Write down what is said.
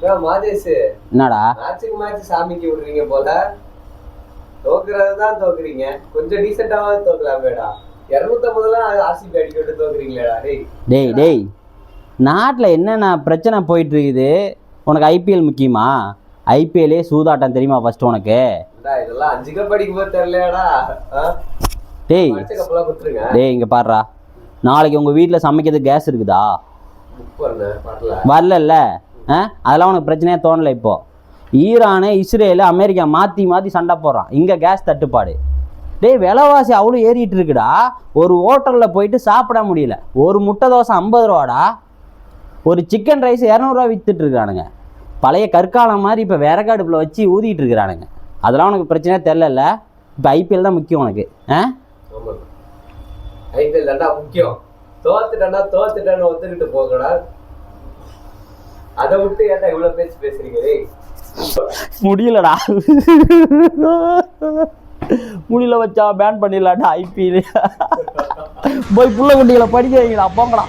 என்னடா சாமிக்கு விடுறீங்க போல, தோக்குறதுதான் தோக்குறீங்க, கொஞ்சம் டீசென்டாவா தோக்கலாமேடா. 250 ஆர்சிபி அடிக்கிட்டு தோக்குறீங்களேடா. டேய் டேய், நாட்டில் என்னென்ன பிரச்சனை போயிட்டு இருக்குது? உனக்கு ஐபிஎல் முக்கியமா? ஐபிஎல்லே சூதாட்டம் தெரியுமா ஃபர்ஸ்ட் உனக்கு? இதெல்லாம் 5 கப் அடிக்கும் போது தெரியலையாடா. டேய் டேய், இங்கே பாடுறா, நாளைக்கு உங்கள் வீட்டில் சமைக்கிறதுக்கு கேஸ் இருக்குதா? வரல. அதெல்லாம் உனக்கு பிரச்சனையாக தோணலை. இப்போ ஈரானு இஸ்ரேலு அமெரிக்கா மாற்றி மாற்றி சண்டை போடுறான், இங்கே கேஸ் தட்டுப்பாடு. டேய், விலைவாசி அவ்வளோ ஏறிட்டு இருக்குடா. ஒரு ஹோட்டலில் போயிட்டு சாப்பிட முடியல. ஒரு முட்டை தோசை 50 ரூபாடா. ஒரு சிக்கன் ரைஸ் 200 ரூபா விற்றுட்டு இருக்கானுங்க. பழைய கற்காலம் மாதிரி இப்போ விறகடுப்பில் வச்சு ஊதிட்டு இருக்கிறானுங்க. அதெல்லாம் உனக்கு பிரச்சனையாக தெரில. இப்போ ஐபிஎல் தான் முக்கியம் உனக்கு. ஐபிஎல் தான்டா முக்கியம். தோத்துட்டேன்னு ஒத்துக்கிட்டு போகடா. அதை விட்டு ஏன்டா இவ்வளவு பேச்சு பேசுறீங்க? முடியலடா, முடியல வச்சா பேன் பண்ணிடலாடா ஐபிஎல். போய் புள்ள குட்டிகளை படிக்க வைங்கடா, போங்கடா.